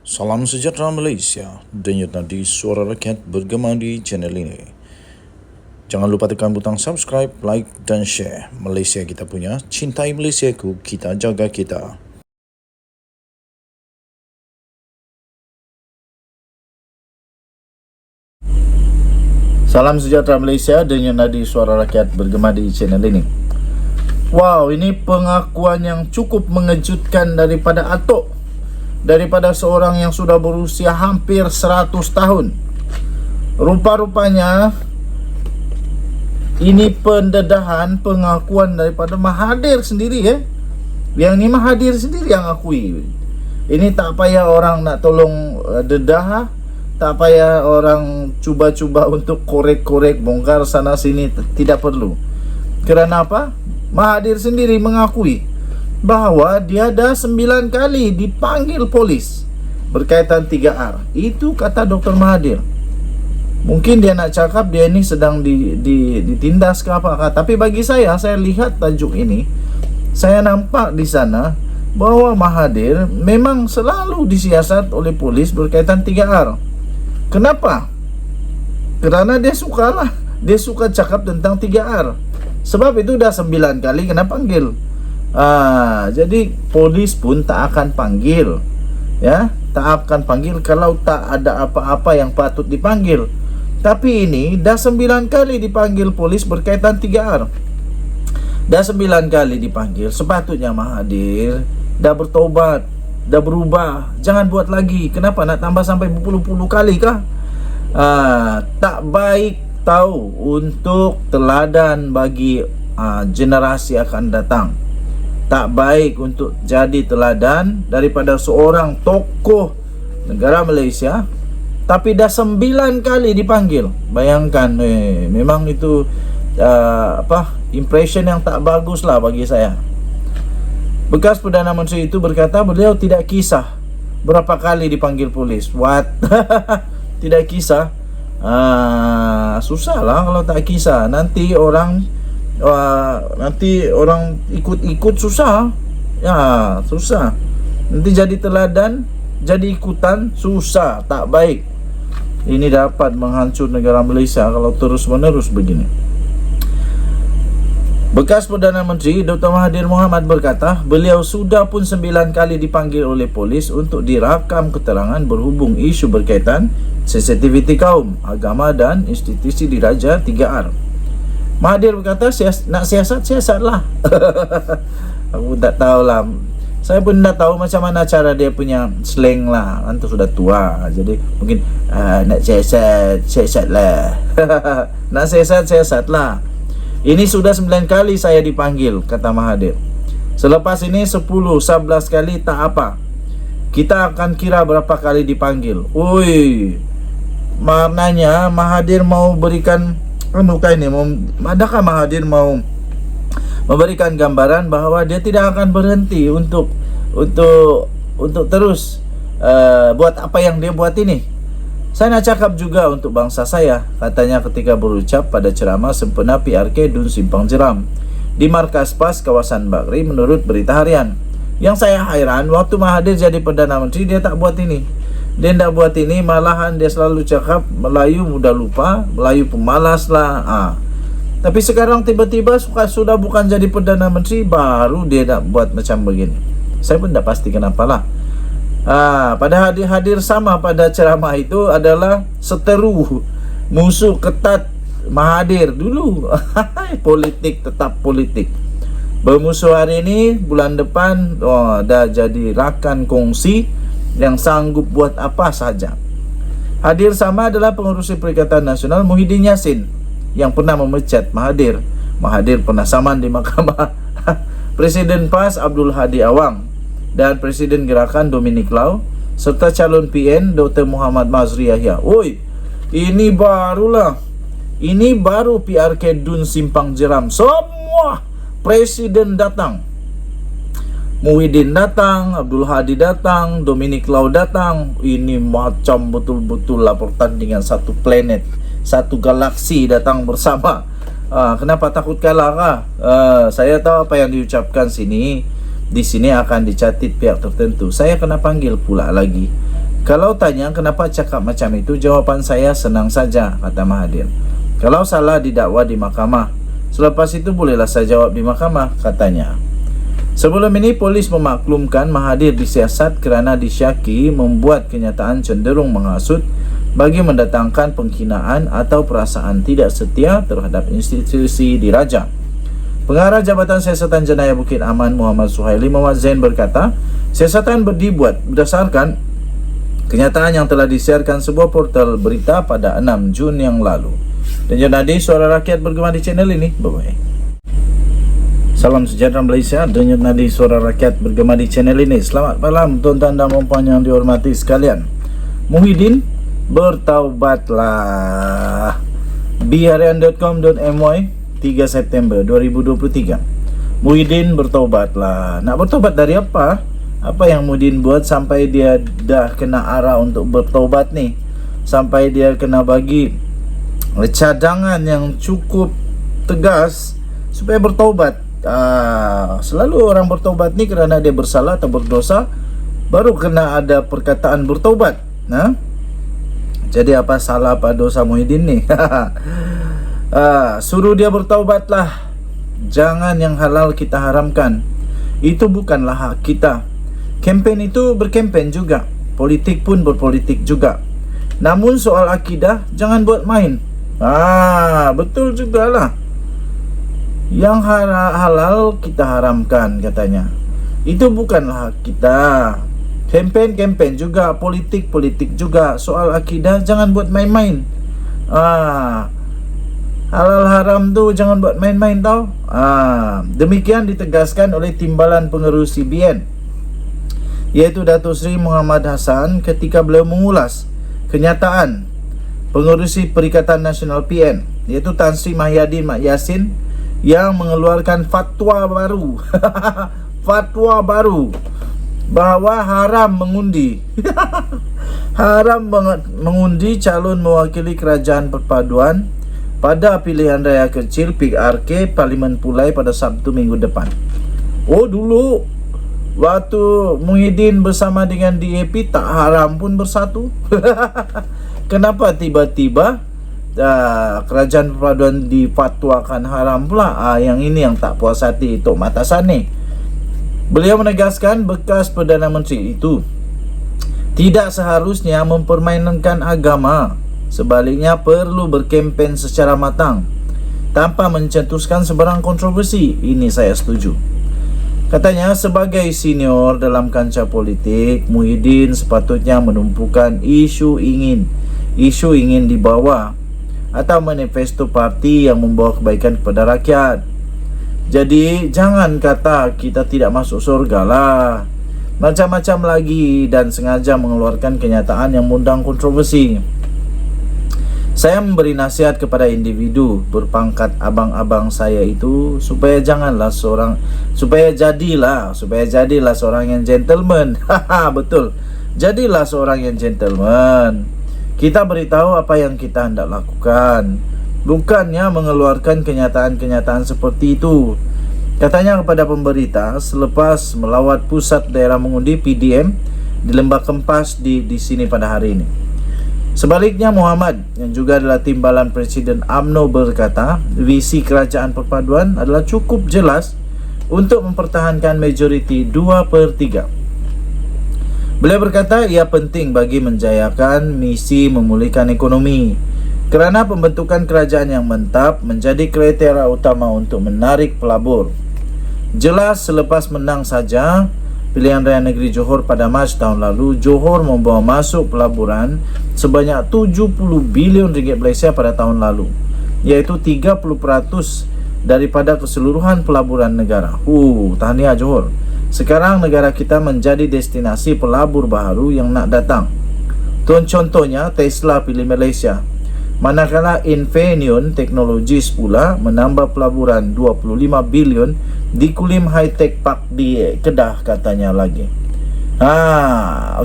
Salam sejahtera Malaysia, denyut nadi suara rakyat bergema di channel ini. Jangan lupa tekan butang subscribe, like dan share. Malaysia kita punya, cintai Malaysiaku, kita jaga kita. Salam sejahtera Malaysia, denyut nadi suara rakyat bergema di channel ini. Wow, ini pengakuan yang cukup mengejutkan daripada Atok. Daripada seorang yang sudah berusia hampir 100 tahun. Rupa-rupanya ini pendedahan pengakuan daripada Mahathir sendiri ya. Yang ni Mahathir sendiri yang akui. Ini tak payah orang nak tolong dedah, tak payah orang cuba-cuba untuk korek-korek, bongkar sana sini, tidak perlu. Kerana apa? Mahathir sendiri mengakui bahawa dia dah 9 kali dipanggil polis berkaitan 3R. Itu kata Dr. Mahathir. Mungkin dia nak cakap dia ni sedang ditindas ke apa. Tapi bagi saya lihat tajuk ini, saya nampak di sana bahawa Mahathir memang selalu disiasat oleh polis berkaitan 3R. Kenapa? Kerana dia suka cakap tentang 3R. Sebab itu dah 9 kali kena panggil. Jadi polis pun tak akan panggil, ya, tak akan panggil kalau tak ada apa-apa yang patut dipanggil. Tapi ini dah 9 kali dipanggil polis berkaitan 3R. Dah 9 kali dipanggil. Sepatutnya Mahathir dah bertaubat, dah berubah. Jangan buat lagi. Kenapa nak tambah sampai berpuluh-puluh kali kah? Tak baik tahu untuk teladan bagi generasi akan datang. Tak baik untuk jadi teladan daripada seorang tokoh negara Malaysia, tapi dah 9 kali dipanggil. Bayangkan, memang itu impression yang tak bagus lah bagi saya. Bekas Perdana Menteri itu berkata beliau tidak kisah berapa kali dipanggil polis. What? Tidak kisah? Susah lah kalau tak kisah. Nanti orang ikut-ikut susah. Ya, susah. Nanti jadi teladan, jadi ikutan, susah, tak baik. Ini dapat menghancur negara Malaysia kalau terus-menerus begini. Bekas Perdana Menteri Dr. Mahathir Mohamad berkata, beliau sudah pun 9 kali dipanggil oleh polis untuk dirakam keterangan berhubung isu berkaitan sensitiviti kaum, agama dan institusi diraja 3R. Mahathir berkata, nak siasat-siasatlah. Aku tak tahulah. Saya pun tak tahu macam mana cara dia punya slang lah. Antu sudah tua, jadi mungkin nak siasat-siasatlah. Nak siasat-siasatlah. Ini sudah 9 kali saya dipanggil, kata Mahathir. Selepas ini 10-11 kali tak apa. Kita akan kira berapa kali dipanggil. Ui, maknanya Mahathir mau berikan adakah Mahathir mau memberikan gambaran bahawa dia tidak akan berhenti untuk terus buat apa yang dia buat ini. Saya nak cakap juga untuk bangsa saya, katanya ketika berucap pada ceramah sempena PRK Dun Simpang Jeram di markas PAS kawasan Bagri menurut berita harian. Yang saya hairan, waktu Mahathir jadi Perdana Menteri dia tak buat ini. Dia tak buat ini, malahan dia selalu cakap Melayu mudah lupa, Melayu pemalas lah. Tapi sekarang tiba-tiba sudah bukan jadi Perdana Menteri, baru dia nak buat macam begini. Saya pun tak pasti kenapalah. Pada hadir sama pada ceramah itu adalah seteru musuh ketat Mahathir dulu. Politik tetap politik. Bermusuh hari ini, bulan depan dah jadi rakan kongsi yang sanggup buat apa saja. Hadir sama adalah pengurusi Perikatan Nasional Muhyiddin Yassin yang pernah memecat Mahathir. Mahathir pernah saman di mahkamah. Presiden PAS Abdul Hadi Awang dan Presiden Gerakan Dominic Lau serta calon PN Dr. Muhammad Mazri Yahya. Oi, ini barulah. Ini baru PRK Dun Simpang Jeram. Semua presiden datang. Muhyiddin datang, Abdul Hadi datang, Dominic Lau datang. Ini macam betul-betul lah pertandingan satu planet, satu galaksi datang bersama. Kenapa takut kalah kah? Saya tahu apa yang diucapkan sini. Di sini akan dicatat pihak tertentu. Saya kena panggil pula lagi. Kalau tanya kenapa cakap macam itu, jawapan saya senang saja, kata Mahathir. Kalau salah didakwa di mahkamah, selepas itu bolehlah saya jawab di mahkamah, katanya. Sebelum ini polis memaklumkan Mahathir disiasat kerana disyaki membuat kenyataan cenderung menghasut bagi mendatangkan penghinaan atau perasaan tidak setia terhadap institusi diraja. Pengarah Jabatan Siasatan Jenayah Bukit Aman Muhammad Suhaili Muhammad Zain berkata, siasatan dibuat berdasarkan kenyataan yang telah disiarkan sebuah portal berita pada 6 Jun yang lalu. Dan jadi Suara Rakyat bergema di channel ini. Bye-bye. Salam sejahtera Malaysia. Denyut nadi Suara Rakyat bergema di channel ini. Selamat malam tuan-tuan dan puan yang dihormati sekalian. Muhyiddin bertaubatlah. bharian.com.my 3 September 2023. Muhyiddin bertaubatlah. Nak bertaubat dari apa? Apa yang Muhyiddin buat sampai dia dah kena arah untuk bertaubat ni? Sampai dia kena bagi cadangan yang cukup tegas supaya bertaubat. Selalu orang bertaubat ni kerana dia bersalah atau berdosa, baru kena ada perkataan bertaubat. Jadi apa salah apa dosa Muhyiddin ni? Suruh dia bertaubatlah. Jangan yang halal kita haramkan. Itu bukanlah hak kita. Kempen itu berkempen juga. Politik pun berpolitik juga. Namun soal akidah jangan buat main. Betul jugalah. Yang halal kita haramkan, katanya. Itu bukanlah hak kita. Kempen juga, politik juga. Soal akidah jangan buat main-main. Halal haram tu jangan buat main-main tau. Demikian ditegaskan oleh Timbalan Pengerusi BN, iaitu Datuk Seri Muhammad Hassan, ketika beliau mengulas kenyataan Pengerusi Perikatan Nasional PN, iaitu Tan Sri Mahyadin Mat Yassin, yang mengeluarkan fatwa baru fatwa baru bahawa haram mengundi haram mengundi calon mewakili kerajaan perpaduan pada pilihan raya kecil PRK Parlimen Pulai pada Sabtu minggu depan. Dulu waktu Muhyiddin bersama dengan DAP tak haram pun bersatu. Kenapa tiba-tiba kerajaan perpaduan difatwakan haram pula? Yang ini yang tak puas hati Tok Matasan ni. Beliau menegaskan bekas Perdana Menteri itu tidak seharusnya mempermainkan agama. Sebaliknya perlu berkempen secara matang tanpa mencetuskan sebarang kontroversi. Ini saya setuju. Katanya, sebagai senior dalam kancah politik, Muhyiddin sepatutnya menumpukan isu ingin dibawa atau manifesto parti yang membawa kebaikan kepada rakyat. Jadi jangan kata kita tidak masuk surga lah, macam-macam lagi, dan sengaja mengeluarkan kenyataan yang mengundang kontroversi. Saya memberi nasihat kepada individu berpangkat abang-abang saya itu supaya jadilah seorang yang gentleman. Betul. Jadilah seorang yang gentleman. Kita beritahu apa yang kita hendak lakukan, bukannya mengeluarkan kenyataan-kenyataan seperti itu. Katanya kepada pemberita selepas melawat pusat daerah mengundi PDM di Lembah Kempas di sini pada hari ini. Sebaliknya, Muhammad yang juga adalah timbalan Presiden UMNO berkata visi kerajaan perpaduan adalah cukup jelas untuk mempertahankan majoriti 2/3. Beliau berkata ia penting bagi menjayakan misi memulihkan ekonomi kerana pembentukan kerajaan yang mantap menjadi kriteria utama untuk menarik pelabur. Jelas selepas menang saja pilihan raya negeri Johor pada Mac tahun lalu, Johor membawa masuk pelaburan sebanyak 70 bilion ringgit Malaysia pada tahun lalu, iaitu 30% daripada keseluruhan pelaburan negara. Tahniah Johor. Sekarang negara kita menjadi destinasi pelabur baru yang nak datang. Contohnya Tesla pilih Malaysia, manakala Infineon Technologies pula menambah pelaburan 25 bilion di Kulim High Tech Park di Kedah, katanya lagi.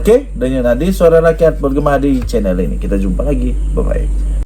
Okey, dan nadi Suara Rakyat bergema di channel ini. Kita jumpa lagi. Bye bye.